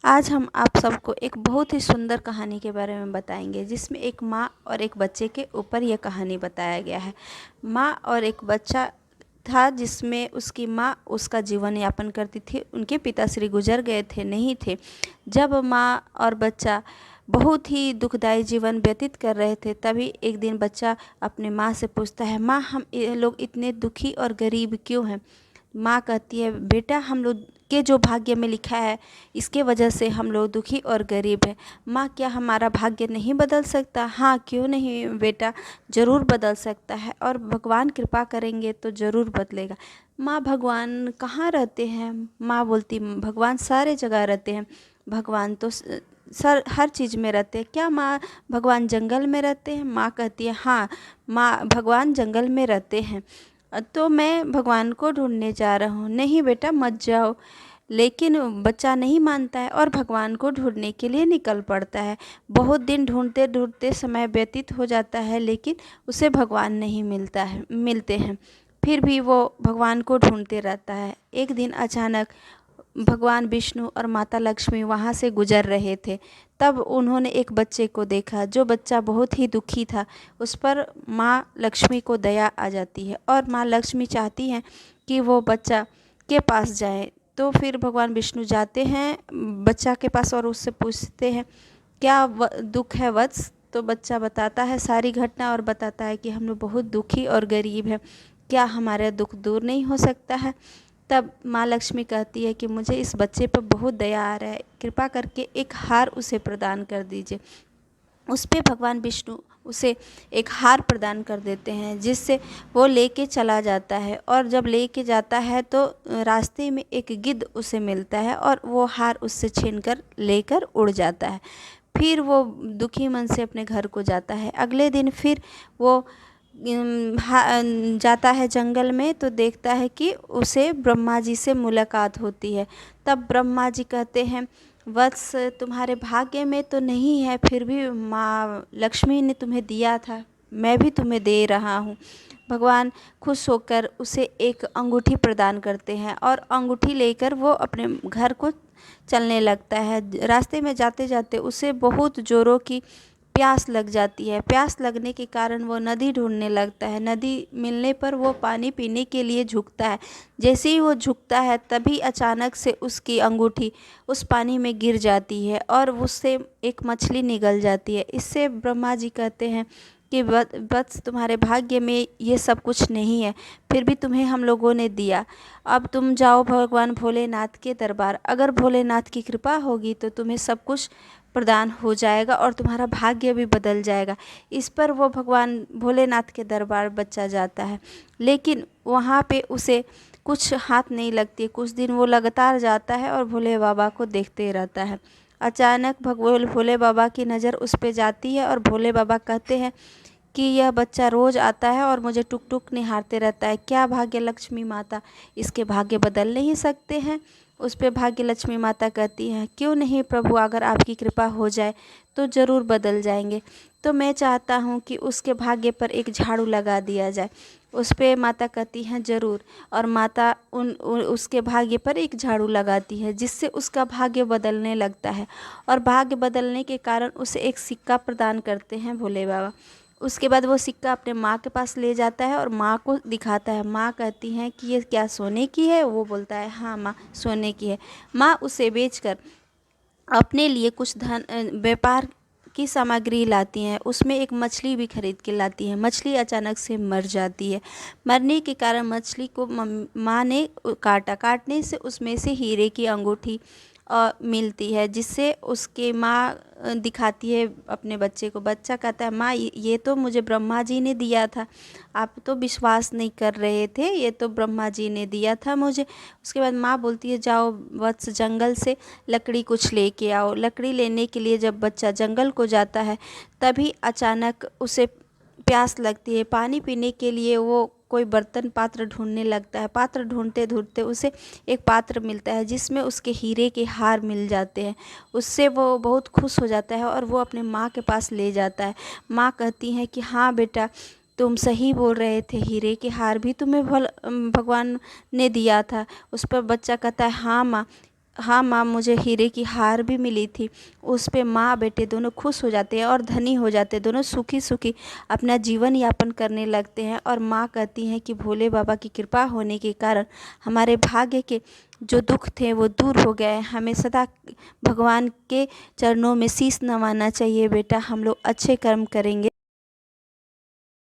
आज हम आप सबको एक बहुत ही सुंदर कहानी के बारे में बताएंगे, जिसमें एक माँ और एक बच्चे के ऊपर यह कहानी बताया गया है। माँ और एक बच्चा था, जिसमें उसकी माँ उसका जीवन यापन करती थी। उनके पिताश्री गुजर गए थे, नहीं थे। जब माँ और बच्चा बहुत ही दुखदाई जीवन व्यतीत कर रहे थे, तभी एक दिन बच्चा अपने माँ से पूछता है, माँ हम ये लोग इतने दुखी और गरीब क्यों हैं। माँ कहती है, बेटा हम लोग के जो भाग्य में लिखा है इसके वजह से हम लोग दुखी और गरीब हैं। माँ क्या हमारा भाग्य नहीं बदल सकता। हाँ क्यों नहीं बेटा, ज़रूर बदल सकता है और भगवान कृपा करेंगे तो ज़रूर बदलेगा। माँ भगवान कहाँ रहते हैं। माँ बोलती, भगवान सारे जगह रहते हैं। भगवान तो सर हर चीज़ में रहते हैं। क्या माँ भगवान जंगल में रहते हैं। माँ कहती है, हाँ माँ भगवान जंगल में रहते हैं, तो मैं भगवान को ढूंढने जा रहा हूँ। नहीं बेटा मत जाओ। लेकिन बच्चा नहीं मानता है और भगवान को ढूंढने के लिए निकल पड़ता है। बहुत दिन ढूंढते ढूंढते समय व्यतीत हो जाता है, लेकिन उसे भगवान नहीं मिलते हैं। फिर भी वो भगवान को ढूंढते रहता है। एक दिन अचानक भगवान विष्णु और माता लक्ष्मी वहाँ से गुजर रहे थे। तब उन्होंने एक बच्चे को देखा, जो बच्चा बहुत ही दुखी था। उस पर माँ लक्ष्मी को दया आ जाती है और माँ लक्ष्मी चाहती हैं कि वो बच्चा के पास जाए। तो फिर भगवान विष्णु जाते हैं बच्चा के पास और उससे पूछते हैं, क्या दुख है वत्स। तो बच्चा बताता है सारी घटना और बताता है कि हम लोग बहुत दुखी और गरीब हैं, क्या हमारा दुख दूर नहीं हो सकता है। तब माँ लक्ष्मी कहती है कि मुझे इस बच्चे पर बहुत दया आ रहा है, कृपा करके एक हार उसे प्रदान कर दीजिए। उस पे भगवान विष्णु उसे एक हार प्रदान कर देते हैं, जिससे वो लेके चला जाता है। और जब लेके जाता है तो रास्ते में एक गिद्ध उसे मिलता है और वो हार उससे छीनकर लेकर उड़ जाता है। फिर वो दुखी मन से अपने घर को जाता है। अगले दिन फिर वो जाता है जंगल में, तो देखता है कि उसे ब्रह्मा जी से मुलाकात होती है। तब ब्रह्मा जी कहते हैं, वत्स तुम्हारे भाग्य में तो नहीं है, फिर भी माँ लक्ष्मी ने तुम्हें दिया था, मैं भी तुम्हें दे रहा हूँ। भगवान खुश होकर उसे एक अंगूठी प्रदान करते हैं और अंगूठी लेकर वो अपने घर को चलने लगता है। रास्ते में जाते जाते उसे बहुत ज़ोरों की प्यास लग जाती है। प्यास लगने के कारण वो नदी ढूंढने लगता है। नदी मिलने पर वो पानी पीने के लिए झुकता है। जैसे ही वो झुकता है, तभी अचानक से उसकी अंगूठी उस पानी में गिर जाती है और उससे एक मछली निगल जाती है। इससे ब्रह्मा जी कहते हैं कि बस तुम्हारे भाग्य में ये सब कुछ नहीं है, फिर भी तुम्हें हम लोगों ने दिया। अब तुम जाओ भगवान भोलेनाथ के दरबार, अगर भोलेनाथ की कृपा होगी तो तुम्हें सब कुछ प्रदान हो जाएगा और तुम्हारा भाग्य भी बदल जाएगा। इस पर वो भगवान भोलेनाथ के दरबार बच्चा जाता है, लेकिन वहाँ पे उसे कुछ हाथ नहीं लगती। कुछ दिन वो लगातार जाता है और भोले बाबा को देखते रहता है। अचानक भोले बाबा की नज़र उस पे जाती है और भोले बाबा कहते हैं कि यह बच्चा रोज़ आता है और मुझे टुक टुक निहारते रहता है, क्या भाग्य लक्ष्मी माता इसके भाग्य बदल नहीं सकते हैं। उस पे भाग्य लक्ष्मी माता कहती हैं, क्यों नहीं प्रभु, अगर आपकी कृपा हो जाए तो ज़रूर बदल जाएंगे। तो मैं चाहता हूँ कि उसके भाग्य पर एक झाड़ू लगा दिया जाए। उस पे माता कहती हैं ज़रूर, और माता उसके भाग्य पर एक झाड़ू लगाती है, जिससे उसका भाग्य बदलने लगता है। और भाग्य बदलने के कारण उसे एक सिक्का प्रदान करते हैं भोले बाबा। उसके बाद वो सिक्का अपने माँ के पास ले जाता है और माँ को दिखाता है। माँ कहती हैं कि ये क्या सोने की है। वो बोलता है, हाँ माँ सोने की है। माँ उसे बेचकर अपने लिए कुछ धन व्यापार की सामग्री लाती हैं। उसमें एक मछली भी खरीद के लाती हैं। मछली अचानक से मर जाती है। मरने के कारण मछली को माँ ने काटने से उसमें से हीरे की अंगूठी मिलती है, जिससे उसके माँ दिखाती है अपने बच्चे को। बच्चा कहता है, माँ ये तो मुझे ब्रह्मा जी ने दिया था, आप तो विश्वास नहीं कर रहे थे, ये तो ब्रह्मा जी ने दिया था मुझे। उसके बाद माँ बोलती है, जाओ वत्स जंगल से लकड़ी कुछ लेके आओ। लकड़ी लेने के लिए जब बच्चा जंगल को जाता है, तभी अचानक उसे प्यास लगती है। पानी पीने के लिए वो कोई बर्तन पात्र ढूंढने लगता है। पात्र ढूंढते ढूंढते उसे एक पात्र मिलता है, जिसमें उसके हीरे के हार मिल जाते हैं। उससे वो बहुत खुश हो जाता है और वो अपने माँ के पास ले जाता है। माँ कहती हैं कि हाँ बेटा, तुम सही बोल रहे थे, हीरे के हार भी तुम्हें भगवान ने दिया था। उस पर बच्चा कहता है, हाँ माँ, हाँ माँ, मुझे हीरे की हार भी मिली थी। उस पे माँ बेटे दोनों खुश हो जाते हैं और धनी हो जाते हैं, दोनों सुखी सुखी अपना जीवन यापन करने लगते हैं। और माँ कहती हैं कि भोले बाबा की कृपा होने के कारण हमारे भाग्य के जो दुख थे वो दूर हो गए। हमें सदा भगवान के चरणों में शीश नवाना चाहिए बेटा, हम लोग अच्छे कर्म करेंगे